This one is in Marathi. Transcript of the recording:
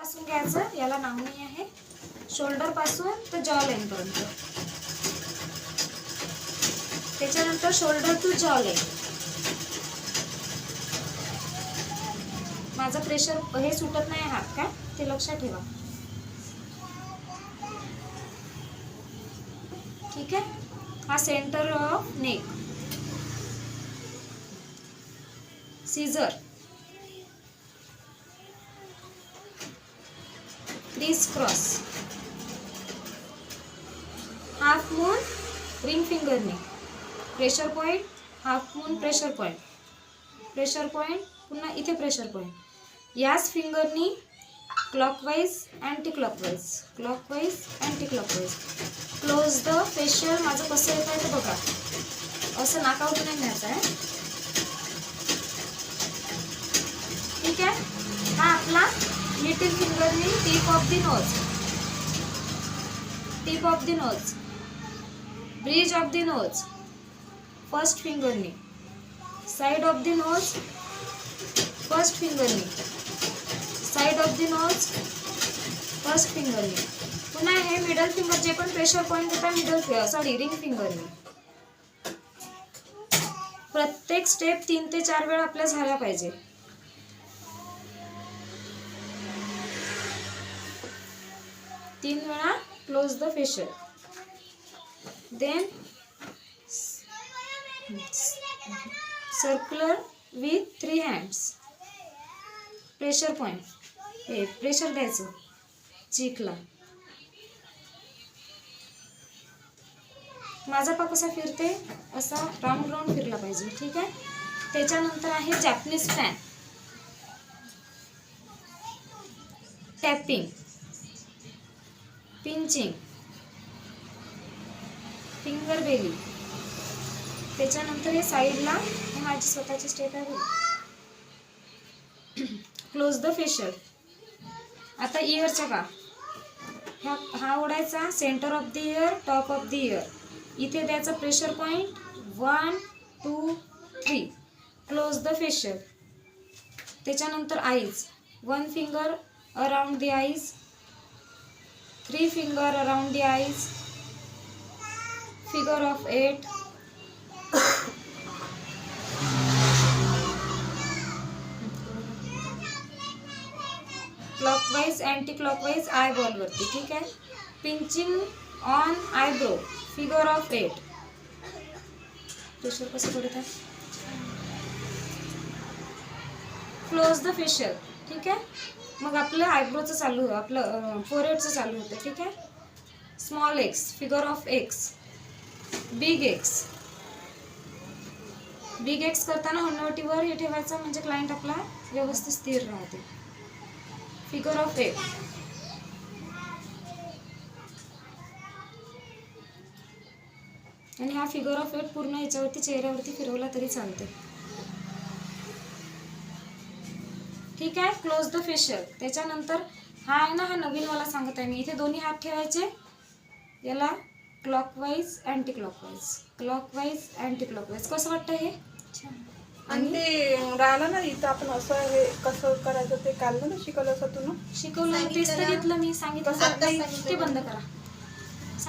पासून घ्यायचं, याला नाव नाही आहे. शोल्डर पासून तर जॉ लाईन पर्यंत. त्याच्यानंतर शोल्डर टू जॉ लाईन. माझं प्रेशर हे सुटत नाही हात का, ते लक्षात ठेवा. ठीक आहे. हा centre of neck. Scissor, criss cross, half moon, ring फिंगरने, pressure point, half moon, pressure point, pressure point, पुन्हा इथे प्रेशर पॉइंट. याच फिंगरनी clockwise anti clockwise, clockwise anti clockwise. Close the facial. माझं कसं येत आहे ते बघा. असं नाकाउट नाही न्यायचं आहे. ठीक आहे. हा आपला लिटिल फिंगरनी tip of the nose, tip of the nose, bridge of the nose, first फिंगरनी, side of the nose, first फिंगरनी, side of the nose, first फिंगरनी. पुन्हा हे मिडल फिंगर जे पण प्रेशर पॉइंट देतात मिडल रिंग फिंगरनी. प्रत्येक स्टेप 3 ते 4 वेळा आपल्या झाला पाहिजे. तीन वेळा close the facial. Then circular with 3 hands. Pressure point, हे प्रेशर द्यायचं चीकला. माझा पाय कसा फिरते, असा राऊंड राऊंड फिरला पाहिजे. ठीक आहे. त्याच्यानंतर आहे Japanese fan. Tapping, pinching, finger belly. त्याच्यानंतर हे साईडला, हे माझी स्वतःची स्टेप आहे. Close the facial. आता इयरचा का, हा ओढायचा, centre of the ear, top of the ear. इथे द्यायचा pressure point 1 2 3. Close the facial. त्याच्यानंतर eyes. 1 finger around the eyes, 3 finger around the eyes, figure of 8. Clockwise anti clockwise eyeball वरती. ठीक आहे. Pinching on eyebrow, figure of 8. Pressure कसं पडत आहे. Close the facial. ठीक आहे. मग आपलं आयब्रोचं चालू, आपलं फोरहेडचं चालू होतं. ठीक आहे. Small x, figure of x, big x. Big x करताना हनुवटीवर हे ठेवायचं, म्हणजे क्लायंट आपला व्यवस्थित स्थिर राहते. Figure of 8. आणि हा फिगर ऑफ 8 पूर्ण याच्यावरती चेहऱ्यावरती फिरवला तरी चालते. ठीक आहे. Close the facial. त्याच्यानंतर हा आहे ना, हा नवीन मला सांगत आहे मी. इथे दोन्ही हात ठेवायचे, याला clockwise anti clockwise, clockwise anti clockwise. कसं वाटतं हे. आणि ते राहिलं ना इथं, आपण असं हे कसं करायचं ते काल ना शिकवलं असं तू. शिकवलं तेच तर घेतलं मी. सांगितलं ते बंद करा.